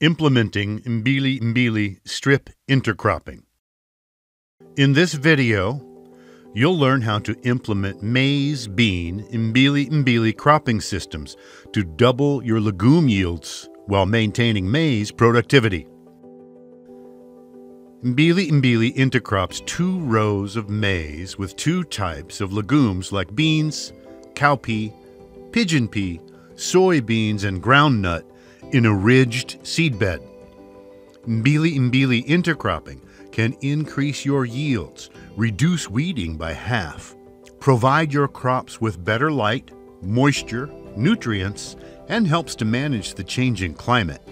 Implementing Mbili Mbili strip intercropping. In this video, you'll learn how to implement maize, bean, Mbili Mbili cropping systems to double your legume yields while maintaining maize productivity. Mbili Mbili intercrops 2 rows of maize with 2 types of legumes like beans, cowpea, pigeon pea, soybeans, and groundnut in a ridged seedbed. Mbili Mbili intercropping can increase your yields, reduce weeding by half, provide your crops with better light, moisture, nutrients, and helps to manage the changing climate.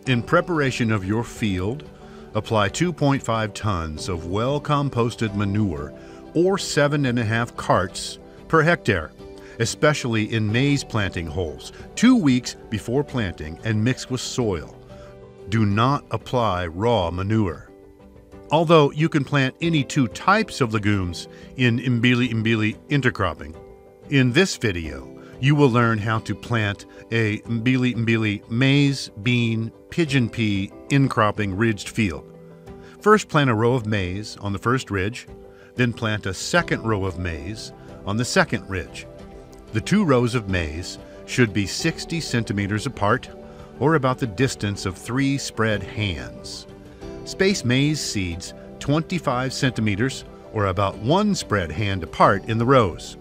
In preparation of your field, apply 2.5 tons of well-composted manure or 7.5 carts per hectare, especially in maize planting holes, 2 weeks before planting and mix with soil. Do not apply raw manure. Although you can plant any 2 types of legumes in Mbili Mbili intercropping, in this video you will learn how to plant a Mbili Mbili maize, bean, pigeon pea incropping ridged field. First, plant a row of maize on the first ridge, then plant a second row of maize on the second ridge. The 2 rows of maize should be 60 centimeters apart, or about the distance of 3 spread hands. Space maize seeds 25 centimeters, or about 1 spread hand apart in the rows.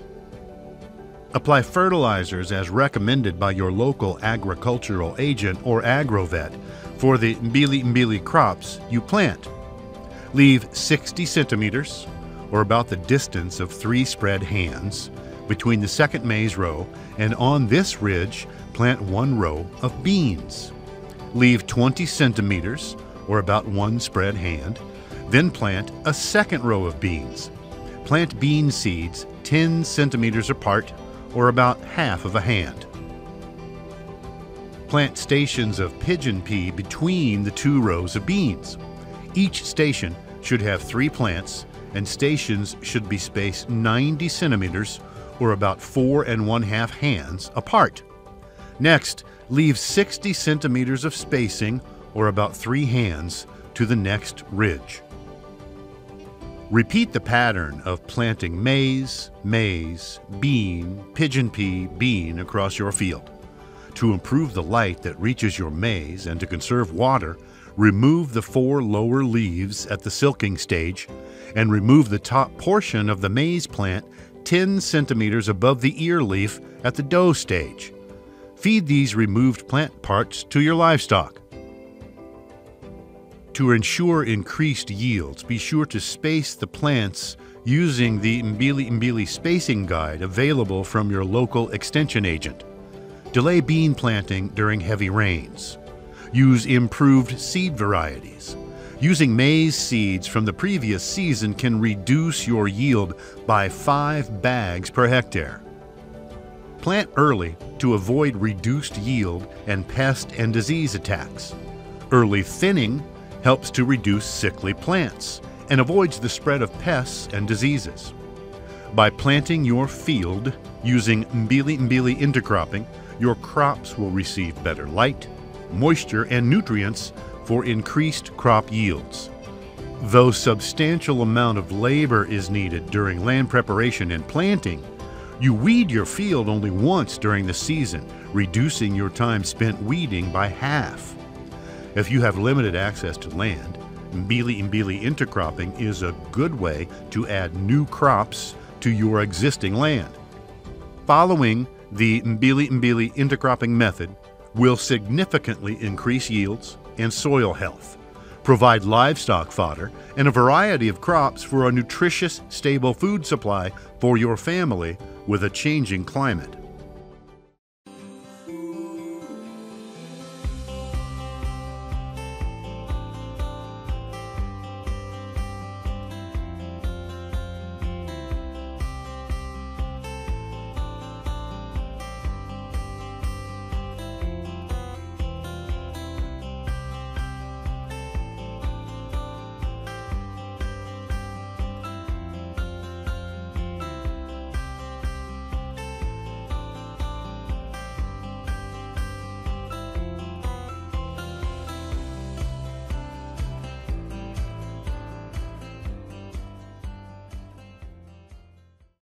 Apply fertilizers as recommended by your local agricultural agent or agrovet for the Mbili Mbili crops you plant. Leave 60 centimeters, or about the distance of 3 spread hands, between the second maize row, and on this ridge, plant 1 row of beans. Leave 20 centimeters, or about 1 spread hand, then plant a second row of beans. Plant bean seeds 10 centimeters apart, or about half of a hand. Plant stations of pigeon pea between the 2 rows of beans. Each station should have 3 plants, and stations should be spaced 90 centimeters, or about 4 1/2 hands apart. Next, leave 60 centimeters of spacing, or about 3 hands, to the next ridge. Repeat the pattern of planting maize, maize, bean, pigeon pea, bean across your field. To improve the light that reaches your maize and to conserve water, remove the 4 lower leaves at the silking stage and remove the top portion of the maize plant 10 centimeters above the ear leaf at the dough stage. Feed these removed plant parts to your livestock. To ensure increased yields, be sure to space the plants using the Mbili Mbili spacing guide available from your local extension agent. Delay bean planting during heavy rains. Use improved seed varieties. Using maize seeds from the previous season can reduce your yield by 5 bags per hectare. Plant early to avoid reduced yield and pest and disease attacks. Early thinning helps to reduce sickly plants and avoids the spread of pests and diseases. By planting your field using Mbili Mbili intercropping, your crops will receive better light, moisture, and nutrients for increased crop yields. Though substantial amount of labor is needed during land preparation and planting, you weed your field only once during the season, reducing your time spent weeding by half. If you have limited access to land, Mbili Mbili intercropping is a good way to add new crops to your existing land. Following the Mbili Mbili intercropping method will significantly increase yields and soil health, provide livestock fodder and a variety of crops for a nutritious, stable food supply for your family with a changing climate.